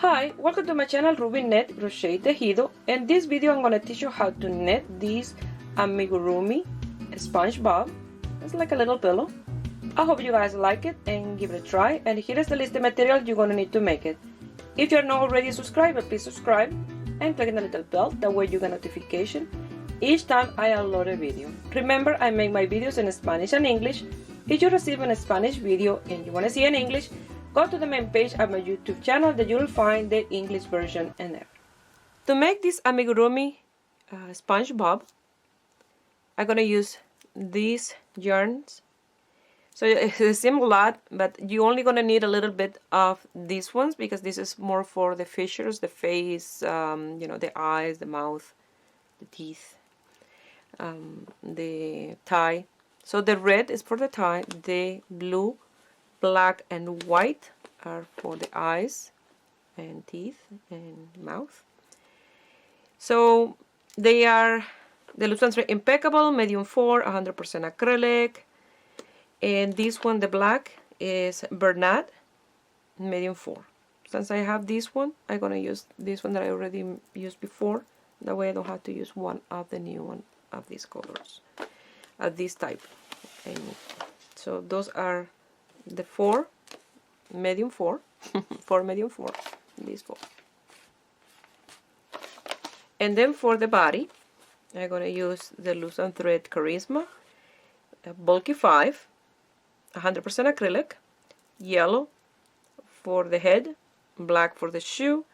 Hi, welcome to my channel Ruby Net Crochet Tejido. In this video I'm going to teach you how to knit this amigurumi SpongeBob. It's like a little pillow. I hope you guys like it and give it a try. And here is the list of material you're going to need to make it. If you're not already a subscriber, please subscribe and click on the little bell. That way you get notification each time I upload a video. Remember, I make my videos in Spanish and English. If you receive a Spanish video and you want to see in English, go to the main page of my YouTube channel that you'll find the English version in there. To make this amigurumi SpongeBob, I'm going to use these yarns. So it seems a lot, but you're only going to need a little bit of these ones because this is more for the features, the face, the eyes, the mouth, the teeth, the tie. So the red is for the tie, the blue, black and white are for the eyes and teeth and mouth. So they are, the loose ends are impeccable, medium 4, 100% acrylic. And this one, the black, is Bernat, medium 4. Since I have this one, I'm going to use this one that I already used before. That way I don't have to use one of the new one of these colors, of this type. And so those are the 4, medium 4, 4, medium 4, these 4. And then for the body, I'm going to use the loose and thread Charisma, bulky 5, 100% acrylic, yellow for the head, black for the shoe,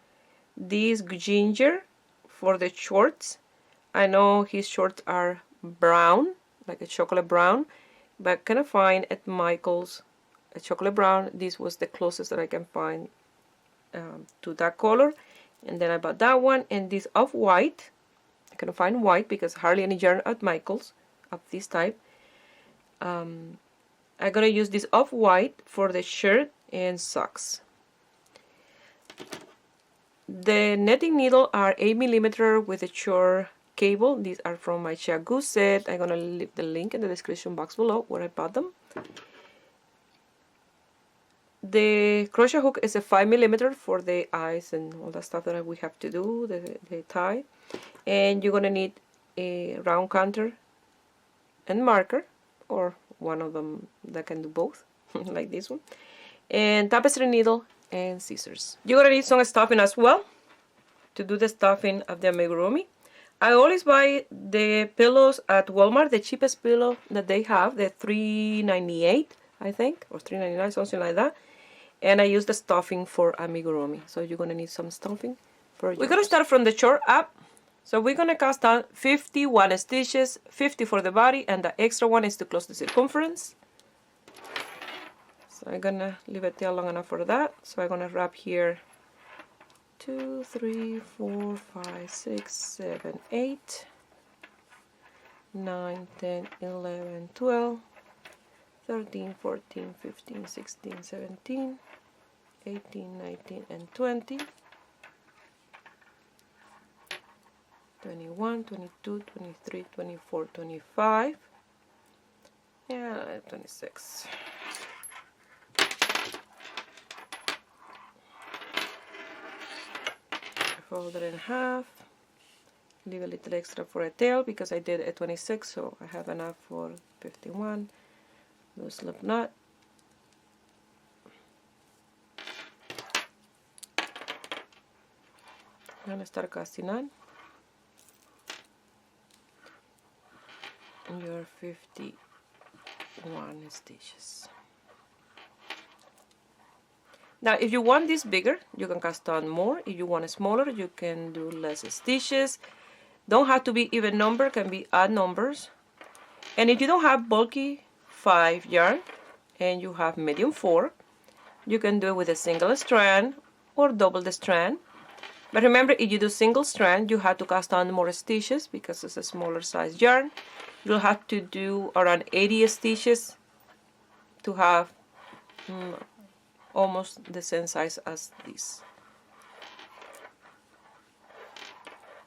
this ginger for the shorts. I know his shorts are brown, like a chocolate brown, but can I find at Michael's a chocolate brown. This was the closest that I can find to that color, and then I bought that one. And this off-white, I can find white because hardly any yarn at Michael's of this type. I'm gonna use this off-white for the shirt and socks. The netting needle are 8mm with a short cable. These are from my Chagoo set. I'm gonna leave the link in the description box below where I bought them. The crochet hook is a 5mm for the eyes and all that stuff that we have to do, the tie. And you're gonna need a round counter and marker, or one of them that can do both, like this one, and tapestry needle and scissors. You're gonna need some stuffing as well to do the stuffing of the amigurumi. I always buy the pillows at Walmart, the cheapest pillow that they have, the $3.98 I think, or $3.99, something like that. And I use the stuffing for amigurumi. So you're gonna need some stuffing for yours. We're gonna start from the short up. So we're gonna cast on 51 stitches, 50 for the body, and the extra one is to close the circumference. So I'm gonna leave it there long enough for that. So I'm gonna wrap here 2, 3, 4, 5, 6, 7, 8, 9, 10, 11, 12, 13, 14, 15, 16, 17, 18, 19, and 20. 21, 22, 23, 24, 25, and 26. Fold it in half. Leave a little extra for a tail because I did a 26, so I have enough for 51. Do slip knot. I'm gonna start casting on your 51 stitches. Now if you want this bigger, you can cast on more. If you want it smaller, you can do less stitches. Don't have to be even number, can be odd numbers. And if you don't have bulky 5 yarn and you have medium 4, you can do it with a single strand or double the strand. But remember, if you do single strand, you have to cast on more stitches because it's a smaller size yarn. You'll have to do around 80 stitches to have almost the same size as this.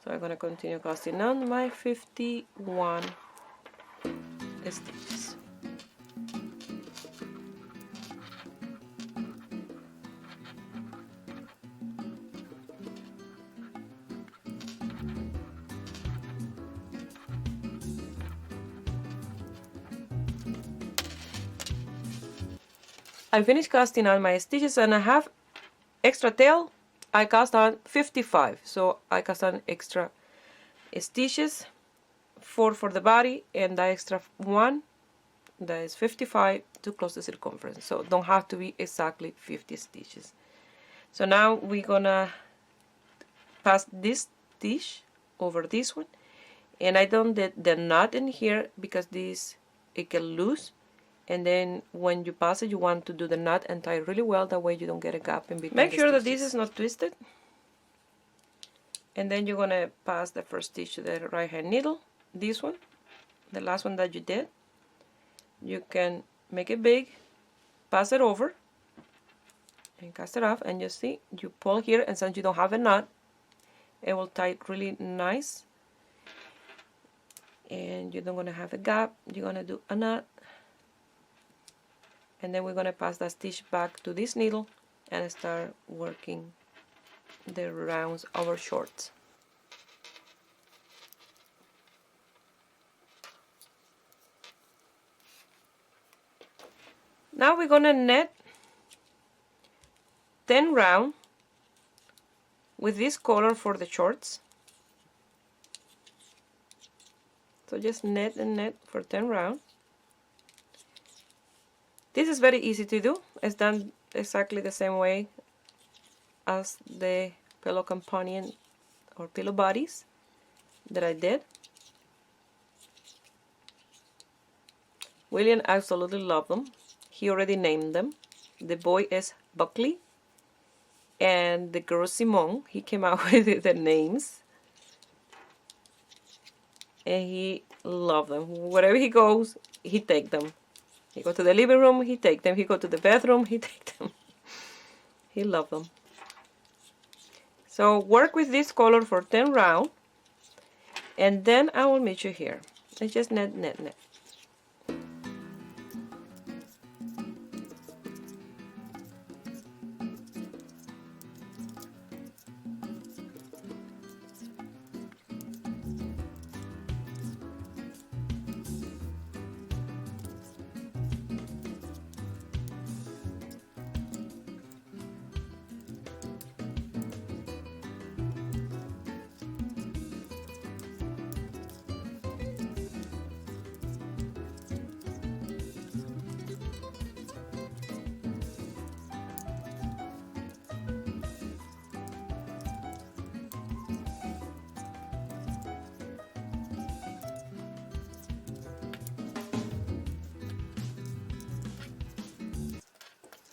So I'm going to continue casting on my 51 stitches. I finished casting on my stitches and I have extra tail. I cast on 55, so I cast on extra stitches, 4 for the body and the extra 1 that is 55 to close the circumference, so don't have to be exactly 50 stitches. So now we're gonna pass this stitch over this one, and I done the knot in here because this it get loose, and then when you pass it you want to do the knot and tie it really well, that way you don't get a gap in between. Make sure that this is not twisted, and then you're gonna pass the first stitch to the right hand needle, this one, the last one that you did. You can make it big, pass it over, and cast it off, and you see, you pull here, and since you don't have a knot, it will tie it really nice, and you're not going to have a gap. You're going to do a knot, and then we're going to pass that stitch back to this needle and start working the rounds of our shorts. Now we're going to knit 10 rounds with this color for the shorts. So just knit and knit for 10 rounds. This is very easy to do. It's done exactly the same way as the pillow companion or pillow bodies that I did. William absolutely loved them. He already named them. The boy is Buckley, and the girl Simone. He came out with the names, and he loved them. Wherever he goes, he take them. He go to the living room, he take them. He go to the bathroom, he take them. He loved them. So work with this color for 10 rounds, and then I will meet you here. Let's just knit, knit, knit.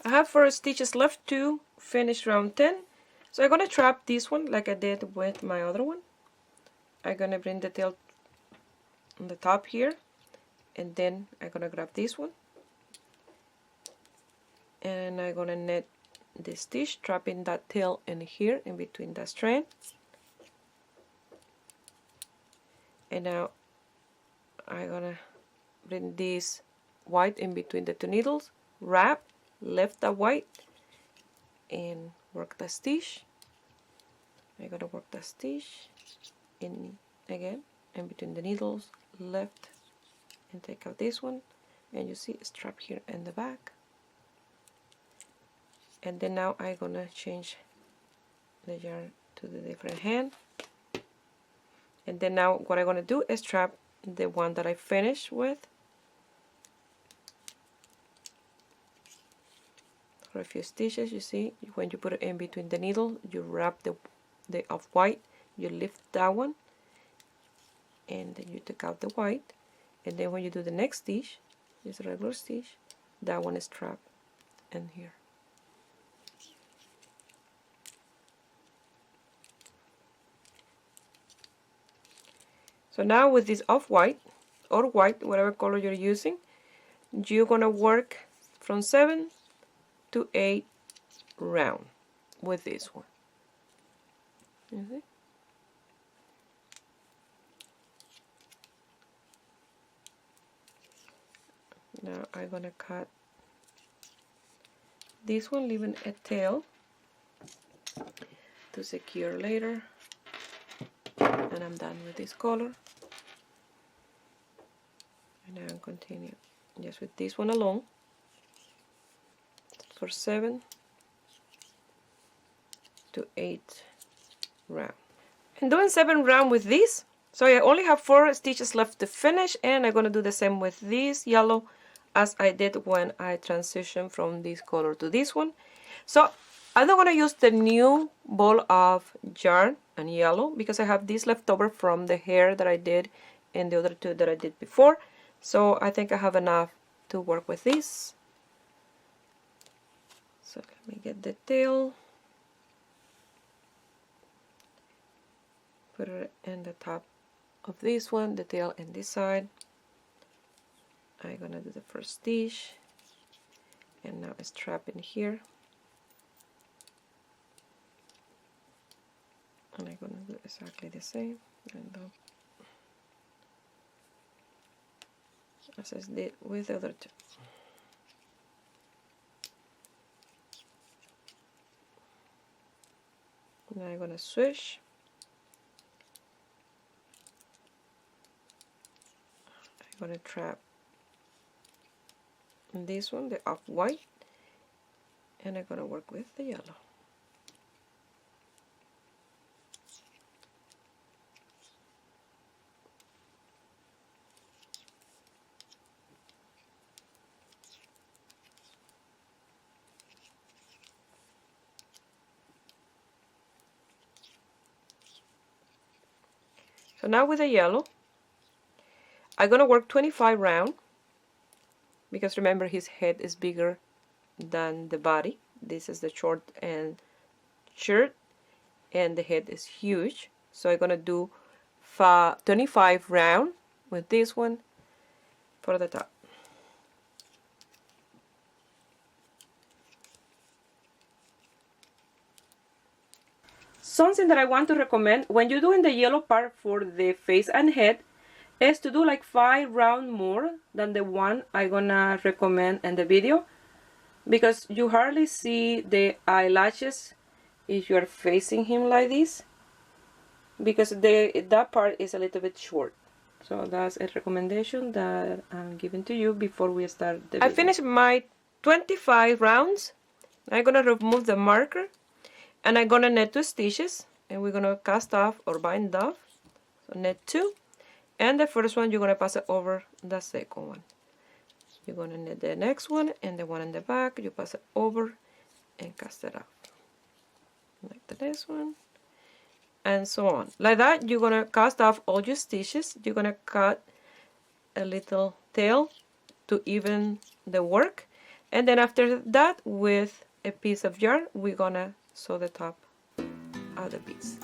I have 4 stitches left to finish round 10, so I'm going to trap this one like I did with my other one. I'm going to bring the tail on the top here, and then I'm going to grab this one, and I'm going to knit this stitch, trapping that tail in here in between that strand. And now I'm going to bring this white in between the 2 needles, wrap, lift the white, and work the stitch. I'm going to work the stitch in again in between the needles, lift, and take out this one, and you see it's trapped here in the back. And then now I'm going to change the yarn to the different hand, and then now what I'm going to do is trap the one that I finished with for a few stitches. You see, when you put it in between the needle, you wrap the off white, you lift that one, and then you take out the white, and then when you do the next stitch, just a regular stitch, that one is trapped in here. So now with this off white or white, whatever color you're using, you're gonna work from 7 to 8 round with this one. You see? Now I'm gonna cut this one, leaving a tail to secure later, and I'm done with this color. And now I'll continue just with this one alone. for 7 to 8 rounds. And doing 7 rounds with this, so I only have 4 stitches left to finish, and I'm gonna do the same with this yellow as I did when I transitioned from this color to this one. So I'm not gonna use the new ball of yarn and yellow because I have this left over from the hair that I did and the other two that I did before. So I think I have enough to work with this. So let me get the tail. Put it in the top of this one, the tail in this side. I'm gonna do the first stitch, and now strap in here, and I'm gonna do exactly the same and as I did with the other two. Now I'm gonna switch. I'm gonna trap this one, the off-white, and I'm gonna work with the yellow. So now with the yellow, I'm gonna work 25 rounds, because remember his head is bigger than the body. This is the short and shirt, and the head is huge. So I'm gonna do 25 rounds with this one for the top. Something that I want to recommend when you're doing the yellow part for the face and head is to do like 5 rounds more than the one I'm gonna recommend in the video, because you hardly see the eyelashes if you're facing him like this, because that part is a little bit short. So that's a recommendation that I'm giving to you before we start the video. I finished my 25 rounds. I'm gonna remove the marker, and I'm gonna knit 2 stitches, and we're gonna cast off or bind off. So knit 2, and the first one you're gonna pass it over the second one. You're gonna knit the next one, and the one in the back you pass it over and cast it off, like the next one, and so on. Like that, you're gonna cast off all your stitches. You're gonna cut a little tail to even the work, and then after that, with a piece of yarn, we're gonna sew the top of the piece.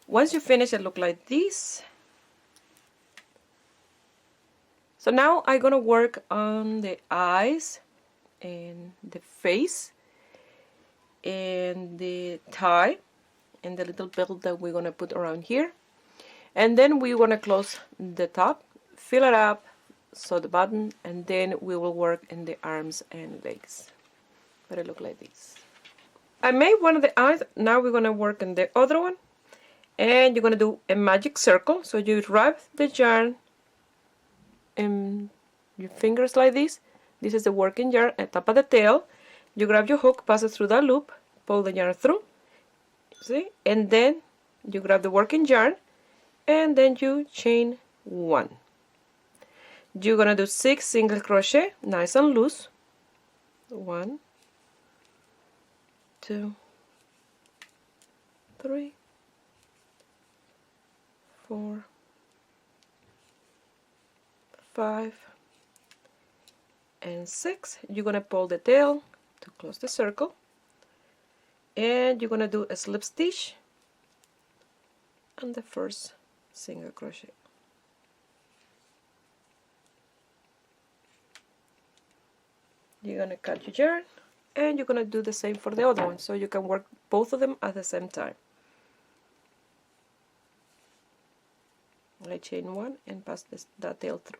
Once you finish, it look like this. So now I'm gonna work on the eyes and the face and the tie and the little belt that we're gonna put around here, and then we want to close the top, fill it up, sew the button, and then we will work in the arms and legs. But it look like this. I made one of the eyes. Now we're gonna work on the other one. And you're going to do a magic circle. So you wrap the yarn in your fingers like this. This is the working yarn at top of the tail. You grab your hook, pass it through that loop, pull the yarn through, see, and then you grab the working yarn, and then you chain 1. You're gonna do 6 single crochet, nice and loose. 1, 2, 3, 4, 5, and 6. You're gonna pull the tail to close the circle, and you're gonna do a slip stitch on the first single crochet. You're gonna cut your yarn, and you're gonna do the same for the other one, so you can work both of them at the same time. I chain 1 and pass that tail through.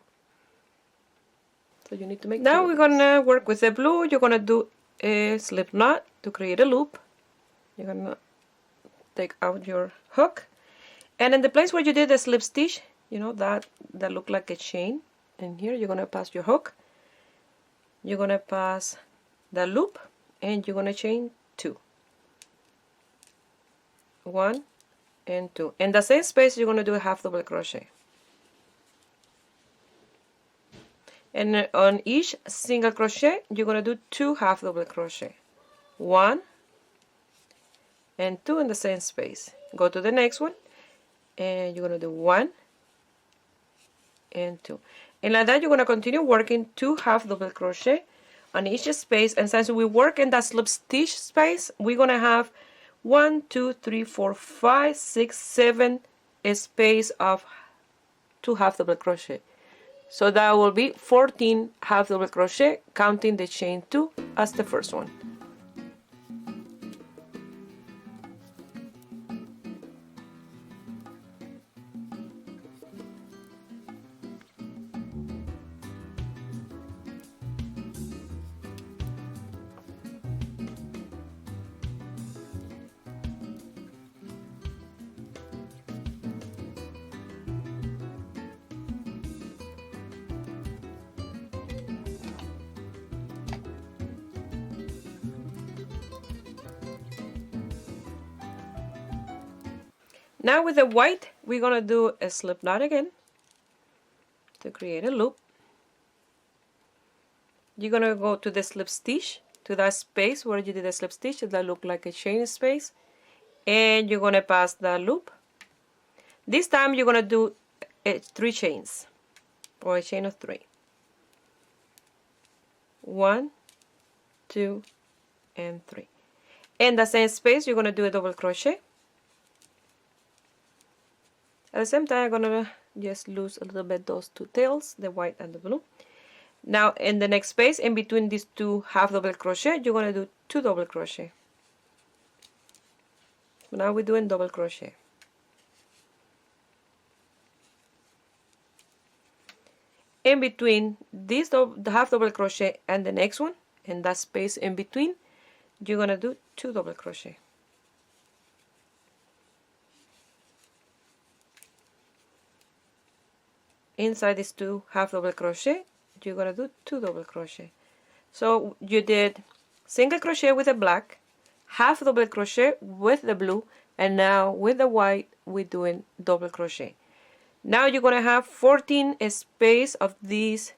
So you need to make. Now we're gonna work with the blue. You're gonna do a slip knot to create a loop. You're gonna take out your hook, and in the place where you did the slip stitch, you know that looked like a chain. And here you're gonna pass your hook. You're gonna pass the loop, and you're gonna chain 2. 1 and 2. In the same space, you're gonna do a half double crochet. And on each single crochet, you're going to do 2 half double crochet. 1 and 2 in the same space. Go to the next one, and you're going to do 1 and 2. And like that, you're going to continue working 2 half double crochet on each space. And since we work in that slip stitch space, we're going to have 1, 2, 3, 4, 5, 6, 7 space of 2 half double crochet. So that will be 14 half double crochet, counting the chain 2 as the first one. Now with the white, we're going to do a slip knot again to create a loop. You're going to go to the slip stitch, to that space where you did the slip stitch that look like a chain space, and you're going to pass the loop. This time you're going to do 3 chains, or a chain of 3. 1, 2, and 3. In the same space, you're going to do a double crochet. At the same time, I'm gonna just lose a little bit those 2 tails, the white and the blue. Now in the next space, in between these 2 half double crochet, you're gonna do 2 double crochet. So now we're doing double crochet. In between this the half double crochet and the next one, in that space in between, you're gonna do 2 double crochet. Inside these 2 half double crochet, you're gonna do 2 double crochet. So you did single crochet with the black, half double crochet with the blue, and now with the white we're doing double crochet. Now you're gonna have 14 space of these,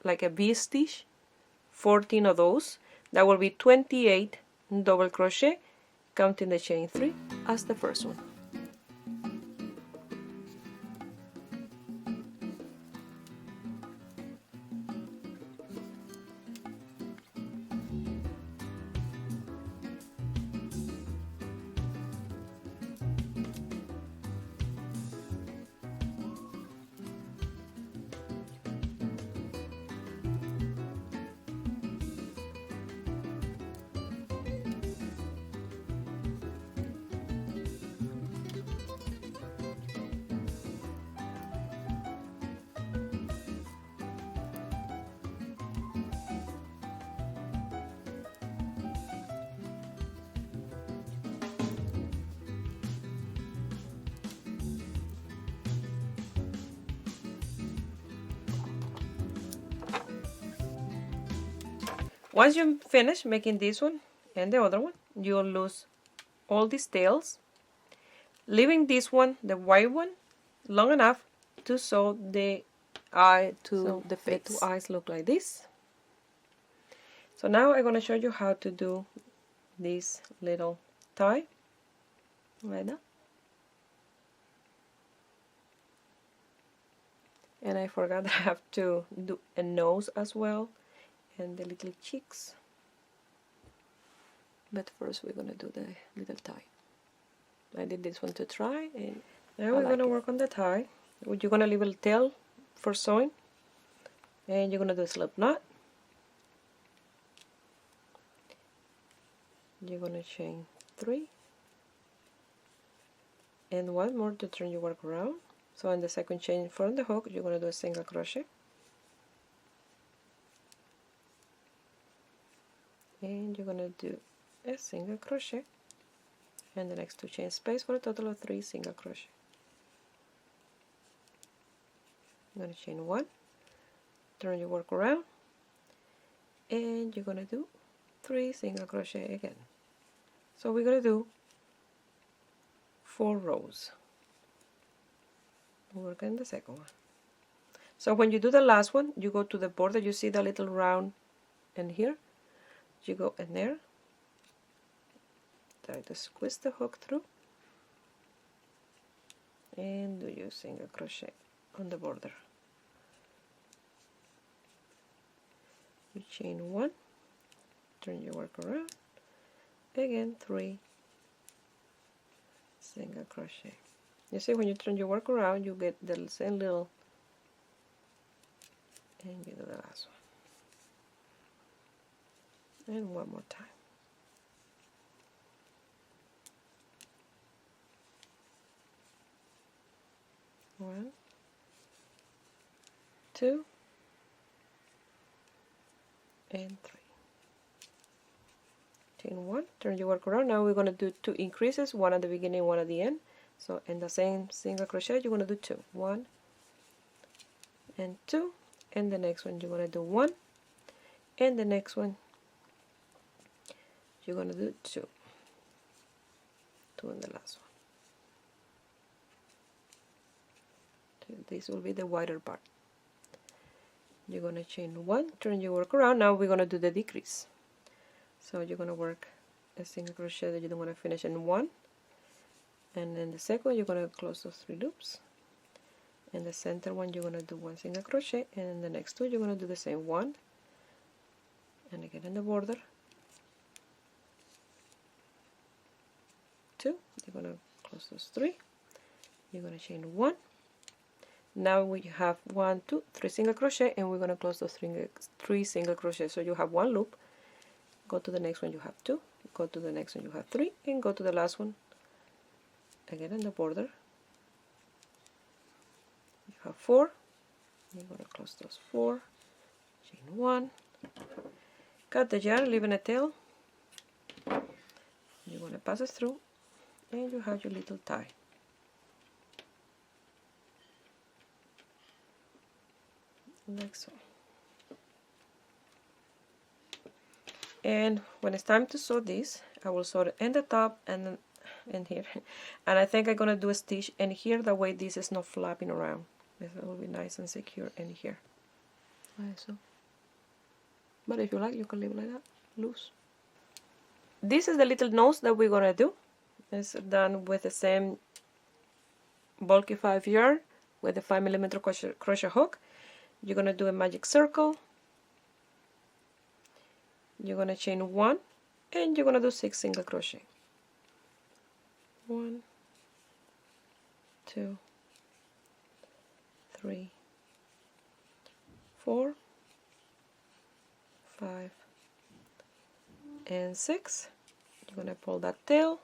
like a V stitch, 14 of those. That will be 28 double crochet, counting the chain 3 as the first one. Once you finish making this one and the other one, you'll lose all these tails, leaving this one, the white one, long enough to sew the eye to the face. The two eyes look like this. So now I'm going to show you how to do this little tie, like that. And I forgot I have to do a nose as well and the little cheeks. But first we're going to do the little tie. I did this one to try, and now we're going to work on the tie. You're going to leave a tail for sewing, and you're going to do a slip knot. You're going to chain 3 and 1 more to turn your work around. So in the second chain from the hook, you're going to do a single crochet, and you're going to do a single crochet, and the next 2 chain space for a total of 3 single crochet. You're going to chain 1, turn your work around, and you're going to do 3 single crochet again. So we're going to do 4 rows. Work in the second one. So when you do the last one, you go to the border, you see the little round in here, you go in there, try to squeeze the hook through, and do your single crochet on the border. You chain 1, turn your work around, again 3 single crochet. You see, when you turn your work around, you get the same little, and you do the last one, and one more time. 1, 2, and 3. Chain 1, turn your work around. Now we're going to do 2 increases, one at the beginning, one at the end. So in the same single crochet, you're going to do 2, 1 and 2, and the next one you're going to do 1, and the next one you're going to do 2 in the last one. This will be the wider part. You're going to chain 1, turn your work around. Now we're going to do the decrease. So you're going to work a single crochet that you don't want to finish in 1, and then the second one you're going to close those 3 loops. In the center one you're going to do 1 single crochet, and in the next 2 you're going to do the same 1, and again in the border 2. You're going to close those 3. You're going to chain 1. Now we have 1, 2, 3 single crochet, and we're going to close those 3 single crochet. So you have 1 loop, go to the next one, you have 2, go to the next one, you have 3, and go to the last one again in the border. You have 4. You're going to close those 4, chain 1, cut the yarn, leaving a tail. You're going to pass it through, and you have your little tie. Like so. And when it's time to sew this, I will sew it in the top and in here, and I think I'm gonna do a stitch in here, that way this is not flapping around. It will be nice and secure in here, like so. But if you like, you can leave it like that, loose. This is the little nose that we're gonna do. It's done with the same bulky 5 yarn with the 5mm crochet hook. You're gonna do a magic circle. You're gonna chain 1, and you're gonna do 6 single crochet. 1, 2, 3, 4, 5, and 6. You're gonna pull that tail.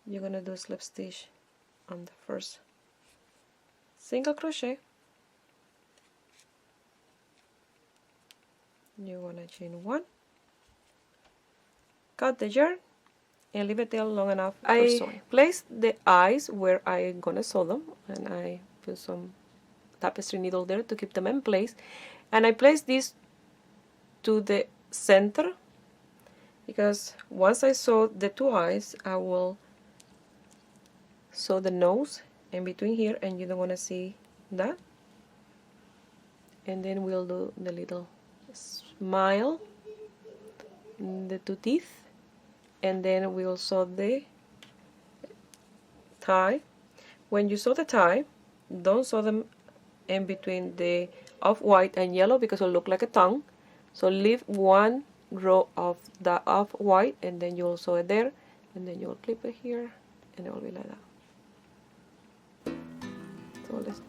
You're gonna do a slip stitch on the first single crochet. You want to chain 1, cut the yarn, and leave it tail long enough for sewing. I place the eyes where I'm gonna sew them, and I put some tapestry needle there to keep them in place. And I place these to the center, because once I sew the two eyes, I will sew the nose in between here, and you don't want to see that. And then we'll do the little smile, the two teeth, and then we'll sew the tie. When you sew the tie, don't sew them in between the off-white and yellow because it'll look like a tongue. So leave one row of the off-white, and then you'll sew it there, and then you'll clip it here, and it will be like that. So let's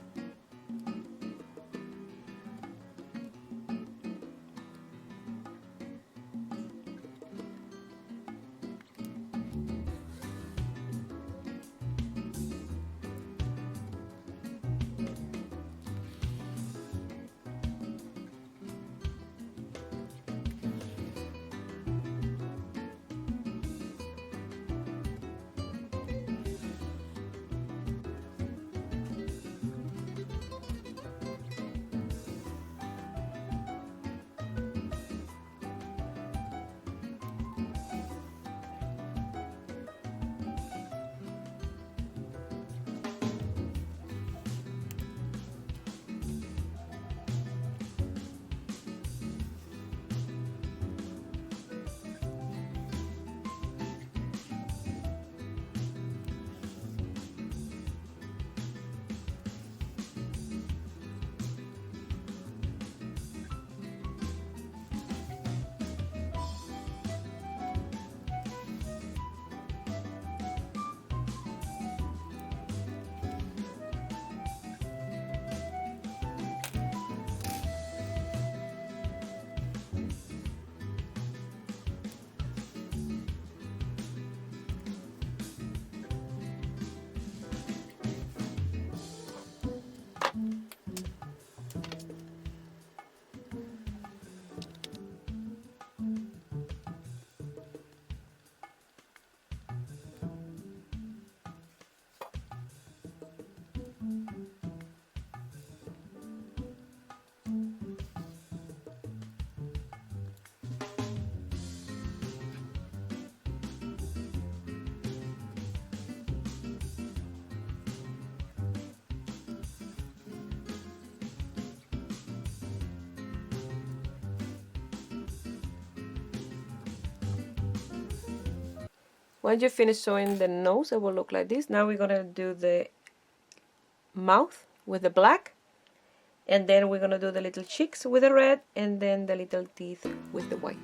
Once you finish sewing the nose, it will look like this. Now we're going to do the mouth with the black, and then we're going to do the little cheeks with the red, and then the little teeth with the white.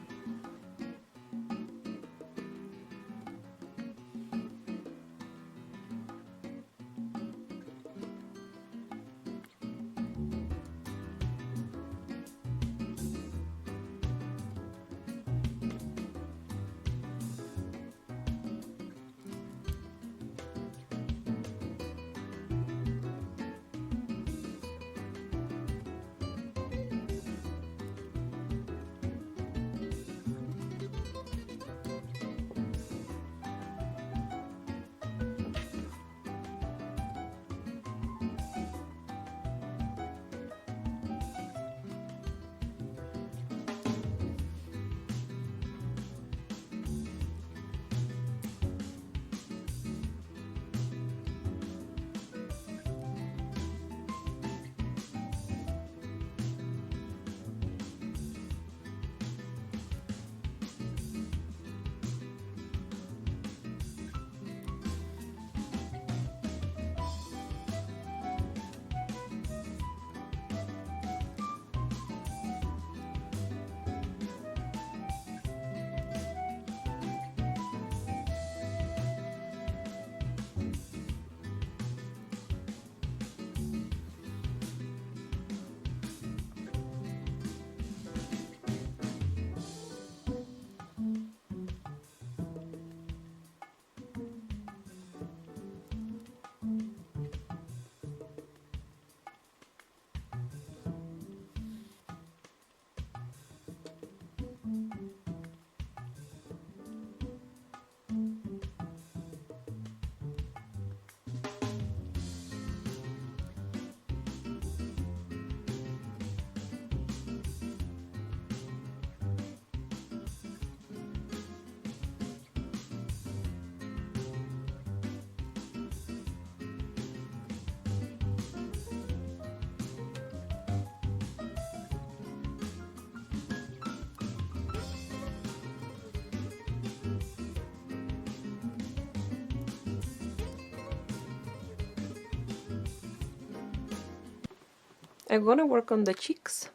I'm gonna work on the cheeks.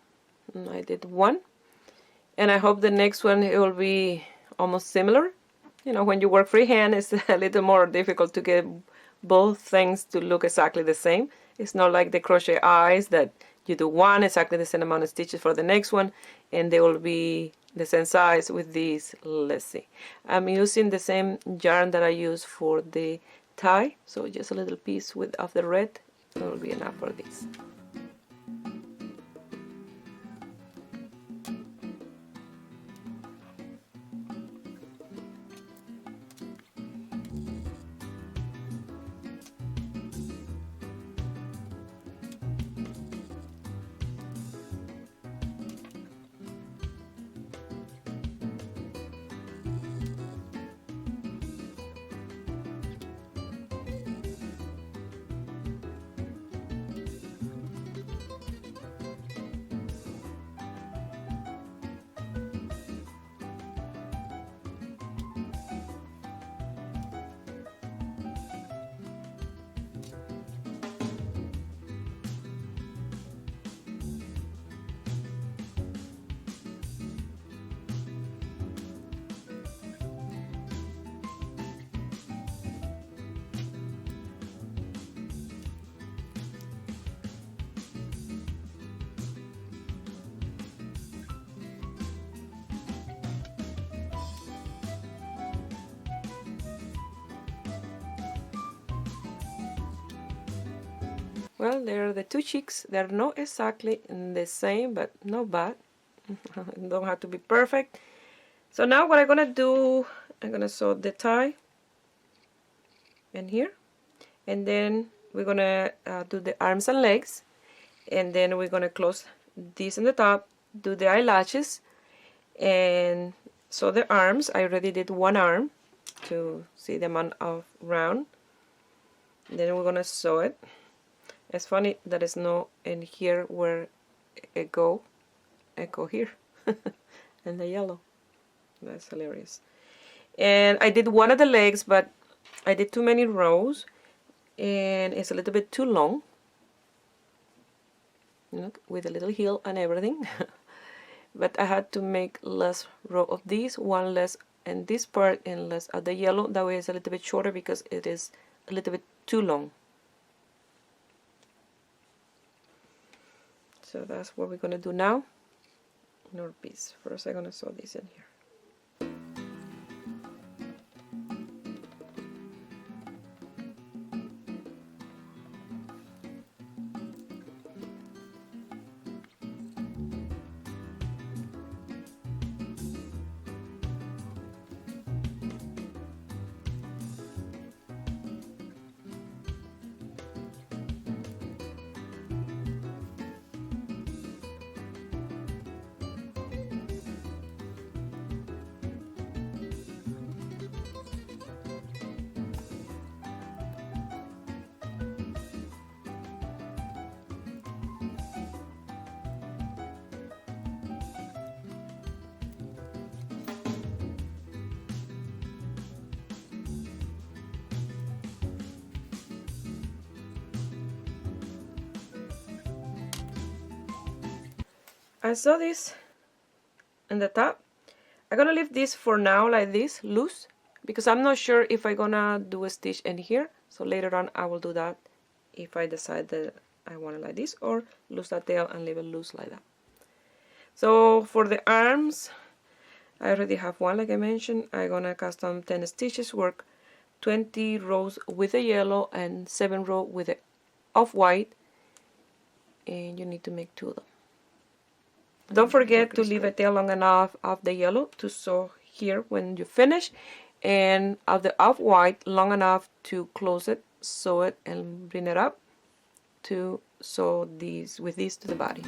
I did one, and I hope the next one it will be almost similar. You know, when you work freehand, it's a little more difficult to get both things to look exactly the same. It's not like the crochet eyes that you do one exactly the same amount of stitches for the next one, and they will be the same size. With these, let's see. I'm using the same yarn that I use for the tie, so just a little piece of the red will be enough for this. Well, there are the two cheeks. They're not exactly the same, but not bad. Don't have to be perfect. So now what I'm gonna do, I'm gonna sew the tie in here, and then we're gonna do the arms and legs, and then we're gonna close this in the top, do the eyelashes, and sew the arms. I already did one arm to see the amount of round. Then we're gonna sew it. It's funny that it's not in here where it go here and the yellow. That's hilarious. And I did one of the legs, but I did too many rows and it's a little bit too long. Look, with a little heel and everything. But I had to make less row of these, one less in this part and less of the yellow. That way it's a little bit shorter because it is a little bit too long. So that's what we're gonna do now. Another piece. First I'm gonna sew this in here. I sew this in the top. I'm gonna leave this for now like this, loose, because I'm not sure if I'm gonna do a stitch in here. So later on I will do that if I decide that I want it like this, or lose that tail and leave it loose like that. So for the arms, I already have one like I mentioned. I'm gonna cast on 10 stitches, work 20 rows with the yellow and 7 rows with the off-white, and you need to make 2 of them. Don't forget to leave a tail long enough of the yellow to sew here when you finish, and of the off-white long enough to close it, sew it, and bring it up to sew these with these to the body.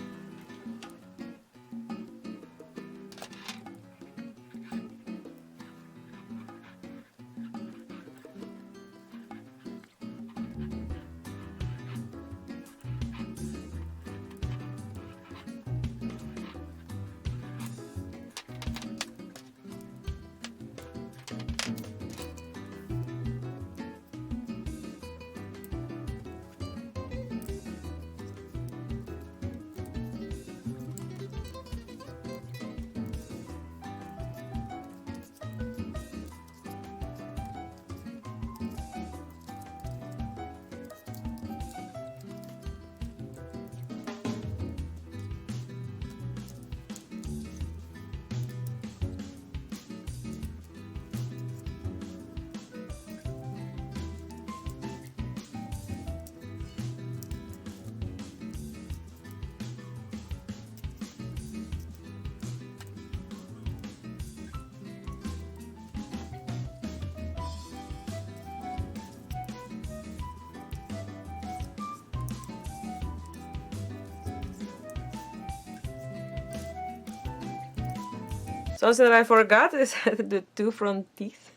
Something that I forgot is the two front teeth.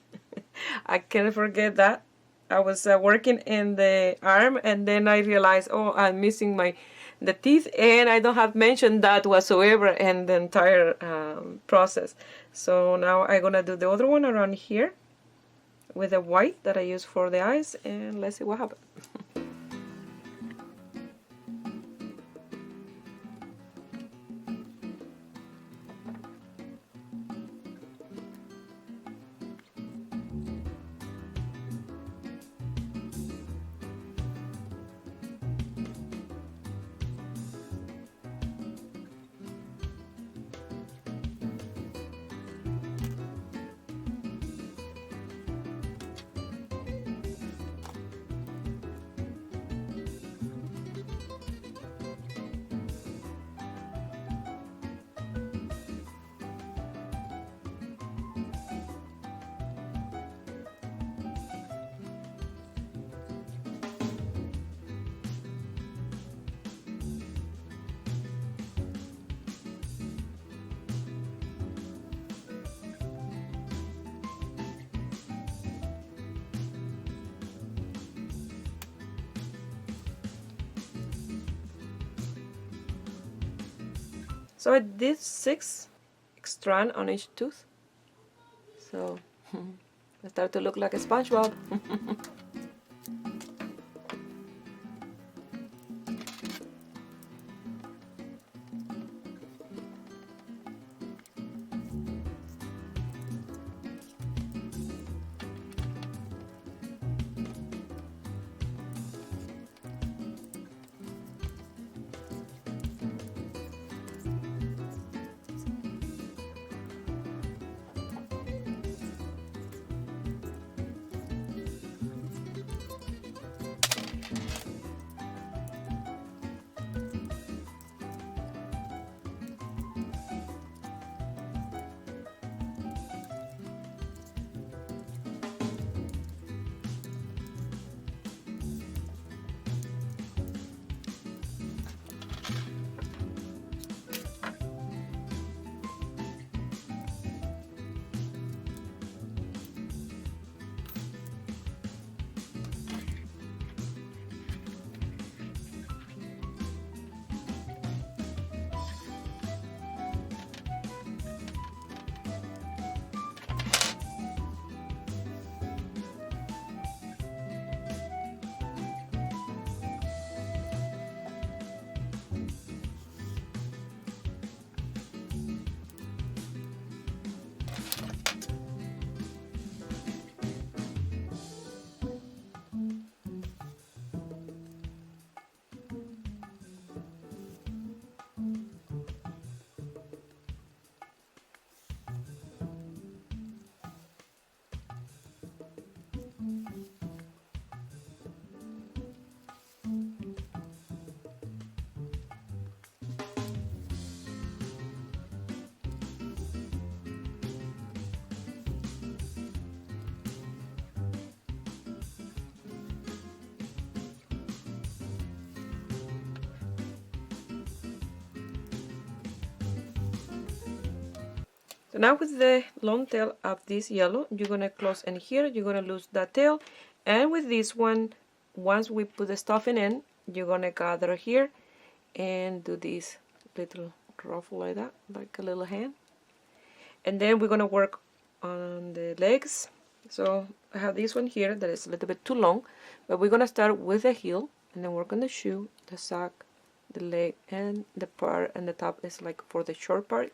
I can't forget that. I was working in the arm, and then I realized, oh, I'm missing the teeth, and I don't have mentioned that whatsoever in the entire process. So now I'm gonna do the other one around here with the white that I use for the eyes, and let's see what happens. So I did 6 strands on each tooth. So I start to look like a SpongeBob. So now with the long tail of this yellow, you're going to close in here, you're going to lose that tail. And with this one, once we put the stuffing in, you're going to gather here and do this little ruffle like that, like a little hand. And then we're going to work on the legs. So I have this one here that is a little bit too long, but we're going to start with the heel and then work on the shoe, the sock, the leg, and the part and the top is like for the short part.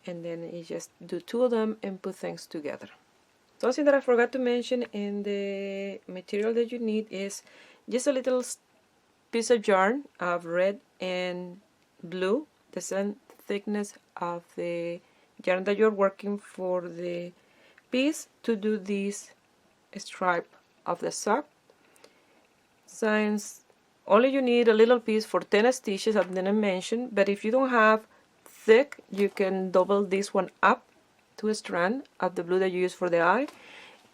And then you just do 2 of them and put things together. Something that I forgot to mention in the material that you need is just a little piece of yarn of red and blue, the same thickness of the yarn that you're working for the piece, to do this stripe of the sock. Since only you need a little piece for 10 stitches, I didn't mention, but if you don't have thick, you can double this one up to a strand of the blue that you use for the eye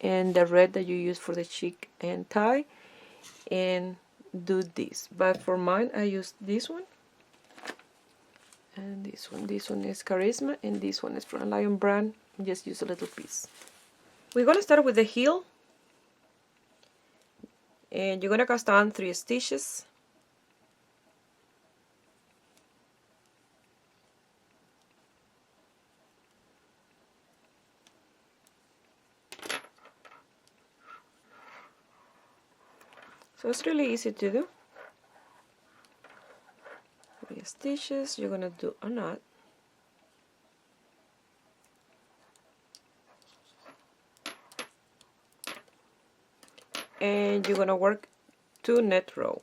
and the red that you use for the cheek and tie, and do this. But for mine, I use this one, And this one is Charisma, and this one is from Lion brand. Just use a little piece. We're gonna start with the heel, and you're gonna cast on 3 stitches. So it's really easy to do. 3 stitches, you're gonna do a knot. And you're gonna work 2 net row.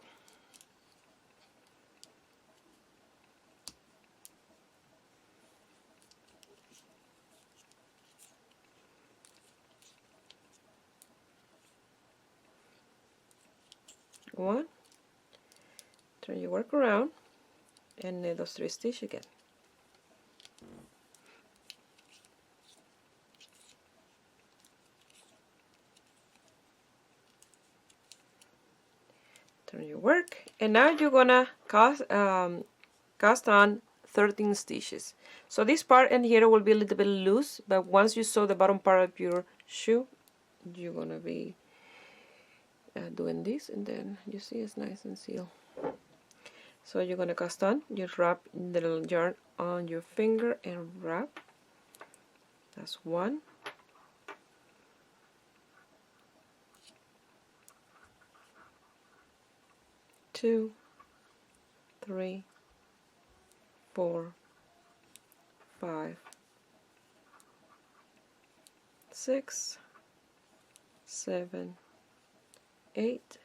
One, turn your work around, and knit those 3 stitches again. Turn your work, and now you're gonna cast on 13 stitches. So this part in here will be a little bit loose, but once you sew the bottom part of your shoe, you're gonna be doing this, and then you see it's nice and sealed. So you're gonna cast on, you wrap the yarn on your finger and wrap. That's 1. 2, 3, 4, 5, 6, 7, 8,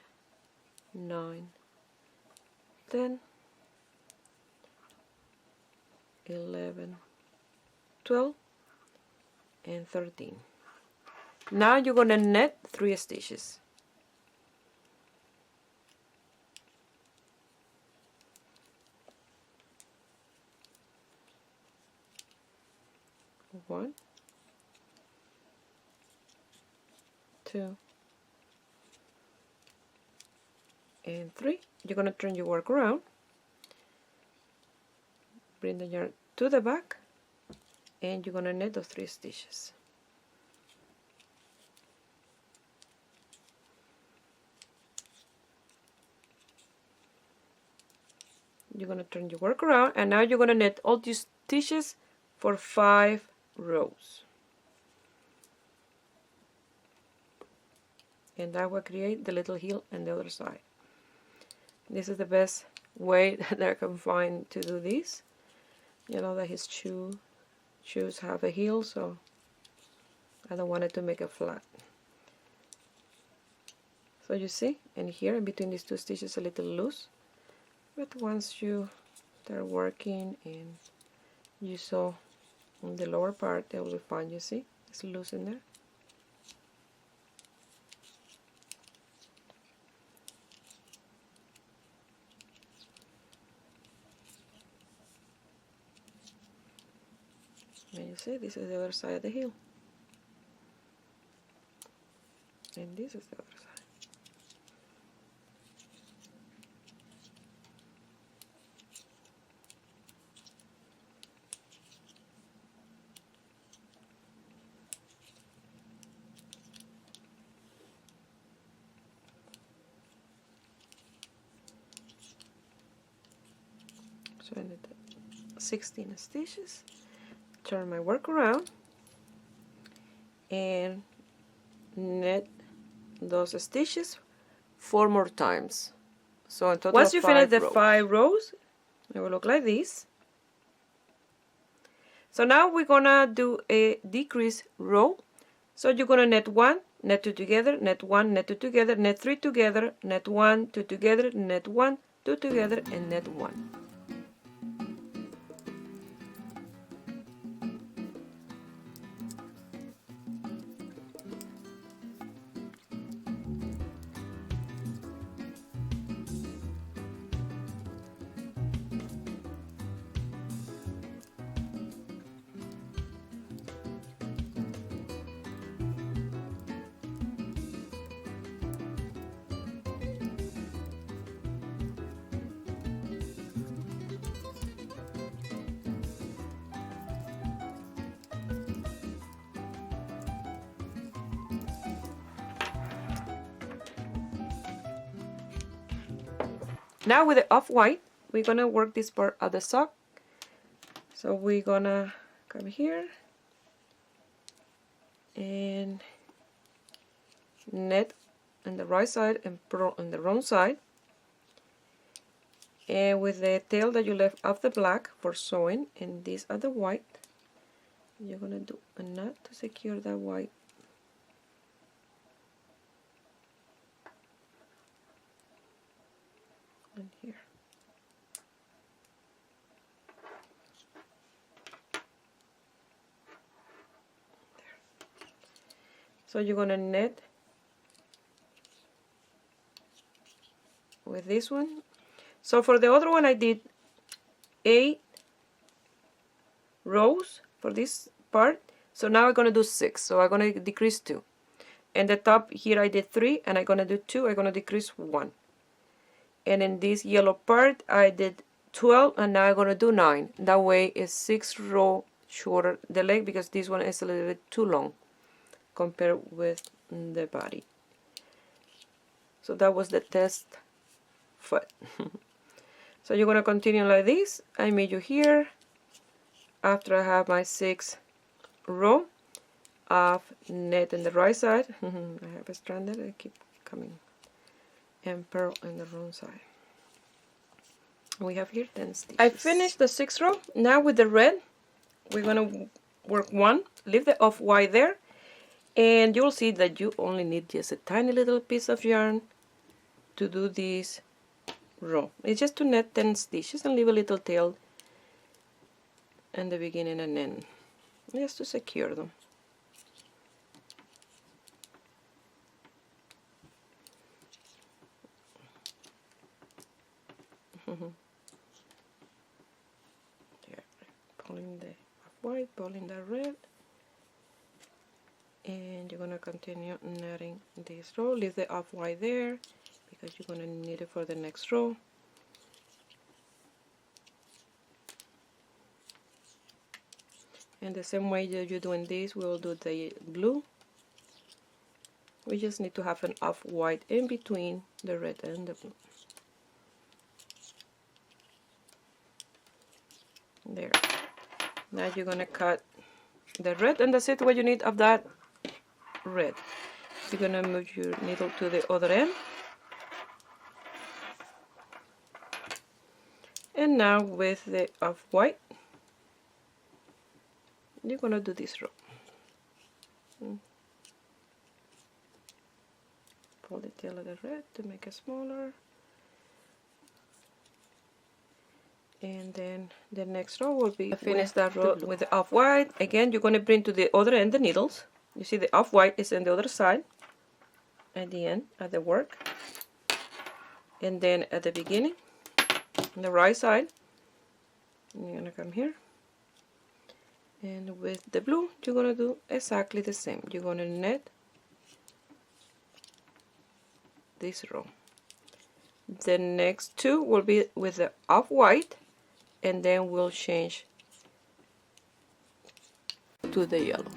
9, 10, 11, 12, and 13. Now you're gonna knit 3 stitches. One, 2, and 3. You're gonna turn your work around, bring the yarn to the back, and you're gonna knit those 3 stitches. You're gonna turn your work around, and now you're gonna knit all these stitches for 5 rows, and that will create the little heel on the other side. This is the best way that I can find to do this. You know that his shoes have a heel, so I don't want it to make it flat. So you see, and here in between these 2 stitches a little loose, but once you start working and you sew on the lower part, they will be fine. You see, it's loose in there. And you see, this is the other side of the heel, and this is the other side. So I knit 16 stitches, turn my work around, and knit those stitches 4 more times. So in total, once you finish the 5 rows, it will look like this. So now we're gonna do a decrease row. So you're gonna knit 1, knit 2 together, knit 1, knit 2 together, knit 3 together, knit 1, 2 together, knit 1, 2 together, and knit 1. Now with the off-white, we're gonna work this part of the sock. So we're gonna come here and knit on the right side and purl on the wrong side. And with the tail that you left of the black for sewing and this other white, you're gonna do a knot to secure that white. And here. So you're gonna knit with this one. So for the other one I did 8 rows for this part. So now I'm gonna do 6. So I'm gonna decrease 2. And the top here I did 3 and I'm gonna do 2. I'm gonna decrease 1. And in this yellow part I did 12 and now I'm gonna do 9. That way it's 6 rows shorter the leg because this one is a little bit too long compared with the body. So that was the test foot. So you're gonna continue like this. I meet you here after I have my 6 row of knit on the right side. I have a stranded, I keep coming, and purl on the wrong side. We have here 10 stitches. I finished the 6th row. Now with the red, we're gonna work 1, leave the off-white there, and you'll see that you only need just a tiny little piece of yarn to do this row. It's just to knit 10 stitches and leave a little tail in the beginning and end, just to secure them. There, pulling the white, pulling the red, and you're gonna continue knitting this row. Leave the off-white there because you're gonna need it for the next row. And the same way that you're doing this, we'll do the blue. We just need to have an off-white in between the red and the blue. There. Now you're gonna cut the red, and that's it what you need of that red. You're gonna move your needle to the other end. And now with the off-white, you're gonna do this row. Pull the tail of the red to make it smaller. And then the next row will be finish that row with the off-white. Again, you're gonna bring to the other end the needles. You see the off-white is on the other side at the end of the work. And then at the beginning, on the right side, you're gonna come here. And with the blue, you're gonna do exactly the same. You're gonna knit this row. The next two will be with the off-white, and then we'll change to the yellow.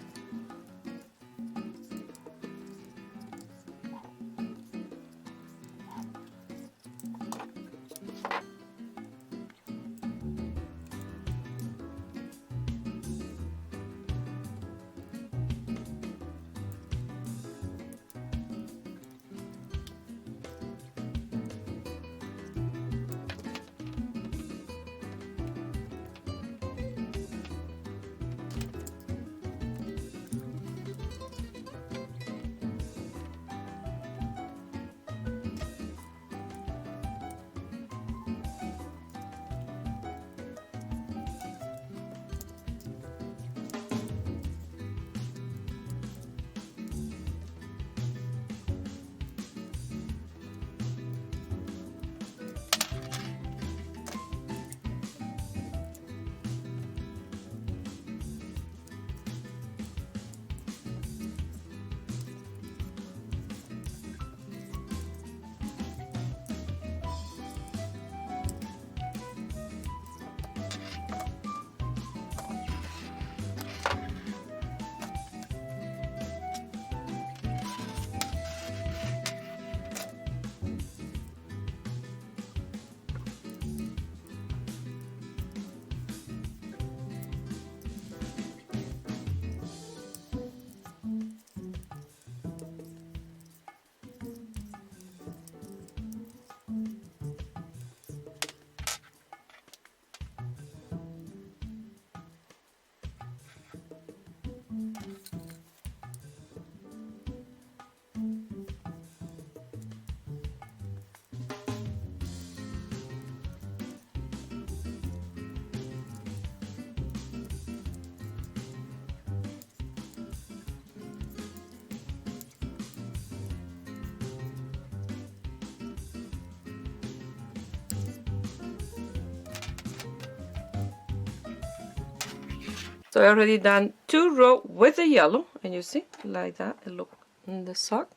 So I already done 2 rows with the yellow, and you see, like that, it looks in the sock.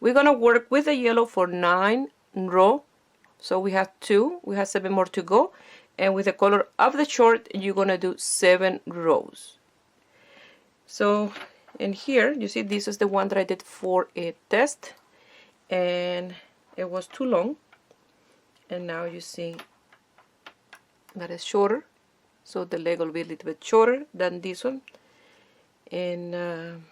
We're gonna work with the yellow for 9 rows. So we have 2, we have 7 more to go. And with the color of the short, you're gonna do 7 rows. So in here, you see, this is the one that I did for a test, and it was too long. And now you see that it's shorter, so the leg will be a little bit shorter than this one, and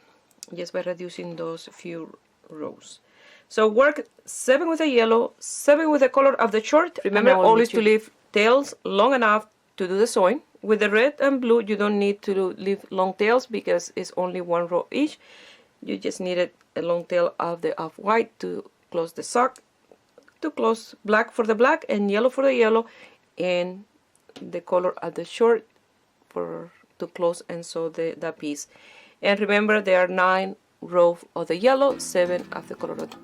just by reducing those few rows. So work 7 with the yellow, 7 with the color of the short. Remember always to leave tails long enough to do the sewing. With the red and blue, you don't need to leave long tails because it's only 1 row each. You just needed a long tail of the off-white to close the sock, to close black for the black and yellow for the yellow, and the color of the short to close and sew that piece. And remember, there are 9 rows of the yellow, 7 of the color of the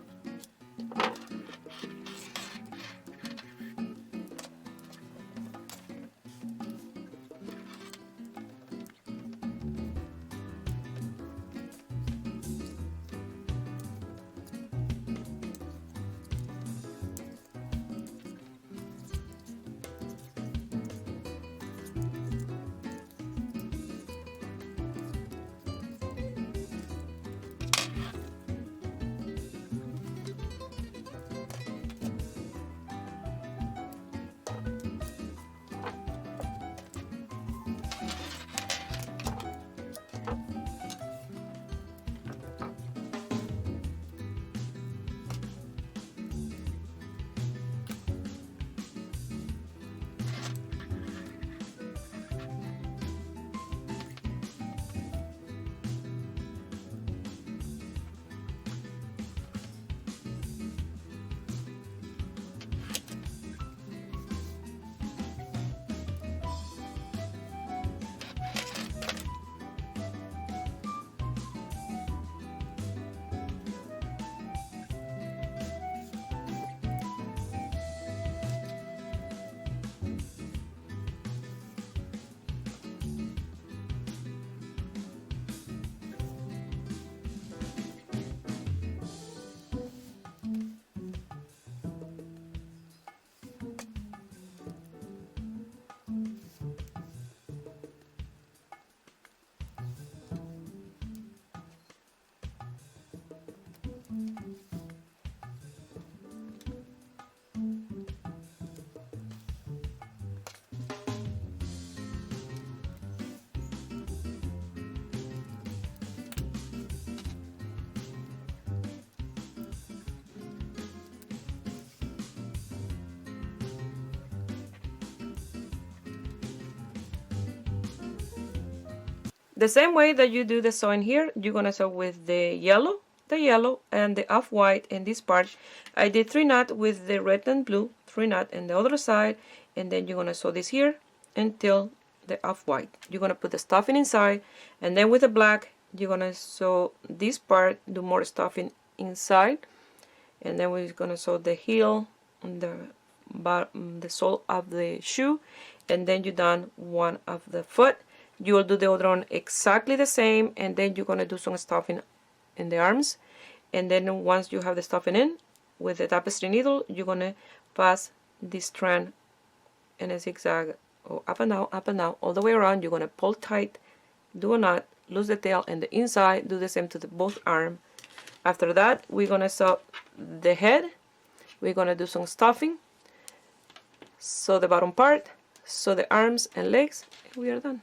The same way that you do the sewing here, you're gonna sew with the yellow, and the off-white in this part. I did 3 knots with the red and blue, 3 knots in the other side, and then you're gonna sew this here until the off-white. You're gonna put the stuffing inside, and then with the black, you're gonna sew this part, do more stuffing inside, and then we're gonna sew the heel, the sole of the shoe, and then you're done one of the foot. You will do the other one exactly the same, and then you're gonna do some stuffing in the arms, and then once you have the stuffing in with the tapestry needle, you're gonna pass this strand in a zigzag, or up and down, all the way around. You're gonna pull tight, do a knot, lose the tail, and the inside, do the same to both arms. After that, we're gonna sew the head, we're gonna do some stuffing, sew the bottom part, sew the arms and legs, and we are done.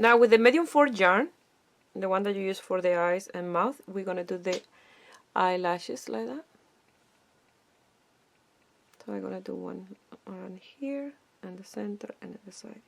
Now with the medium 4 yarn, the one that you use for the eyes and mouth, we're gonna do the eyelashes like that. So I'm gonna do one around here and the center and at the side.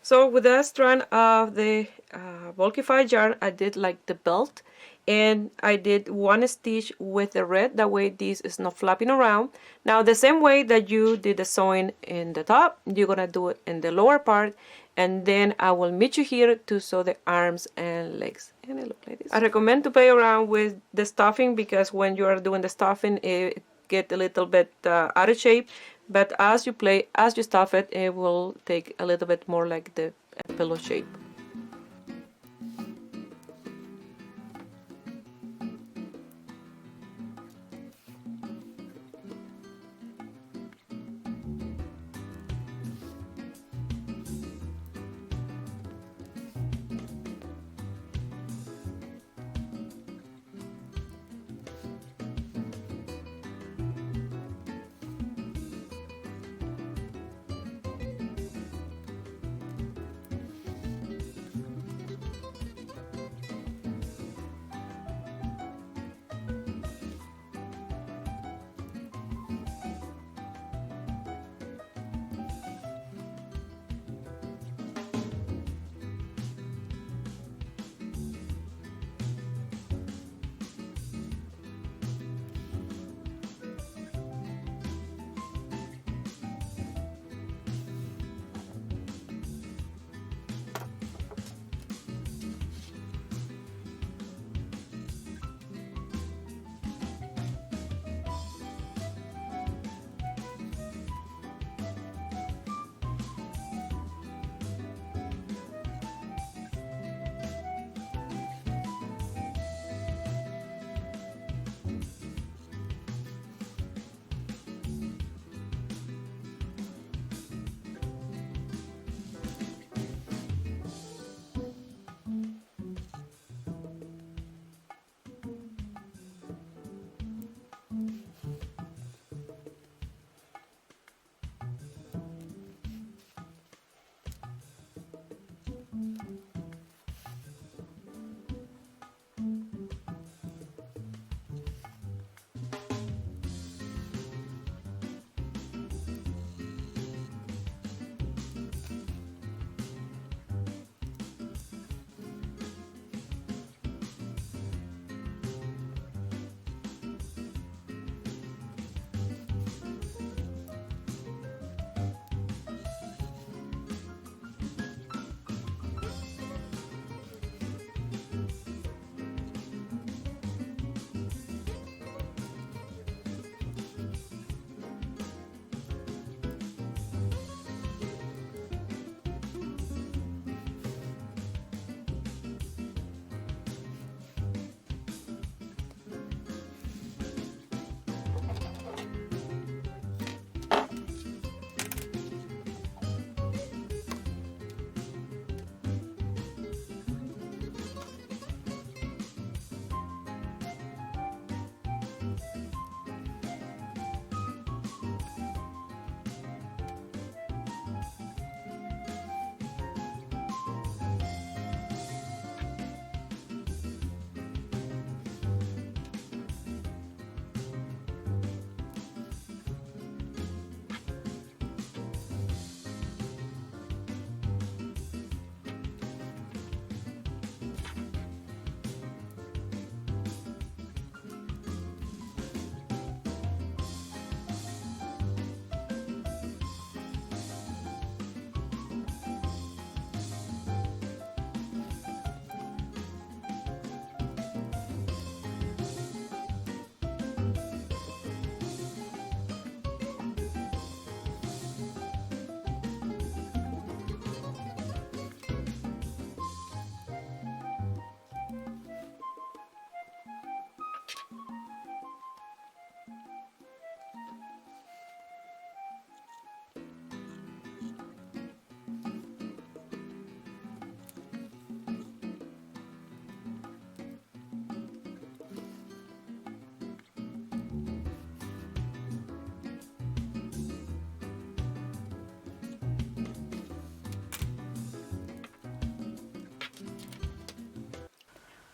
So with the strand of the bulkified yarn, I did like the belt, and I did one stitch with the red, that way this is not flapping around. Now the same way that you did the sewing in the top, you're gonna do it in the lower part, and then I will meet you here to sew the arms and legs. And it looks like this. I recommend to play around with the stuffing, because when you are doing the stuffing, it gets a little bit out of shape. But as you stuff it, it will take a little bit more like the pillow shape.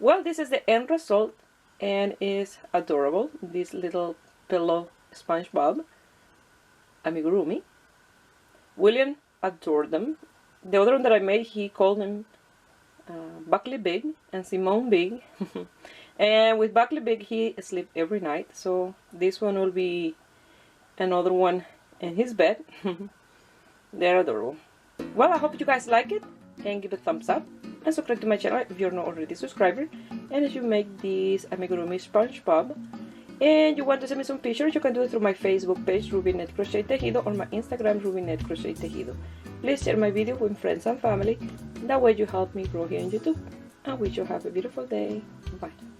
Well, this is the end result, and it's adorable. This little pillow SpongeBob amigurumi. William adored them. The other one that I made, he called him Buckley Big and Simone Big. And with Buckley Big, he sleeps every night. So this one will be another one in his bed. They're adorable. Well, I hope you guys like it, and give it a thumbs up, and subscribe to my channel if you're not already a subscriber. And if you make this amigurumi SpongeBob and you want to send me some pictures, you can do it through my Facebook page, Rubynet Crochet Tejido, or my Instagram, Rubynet Crochet Tejido. Please share my video with friends and family. That way you help me grow here on YouTube. I wish you have a beautiful day. Bye.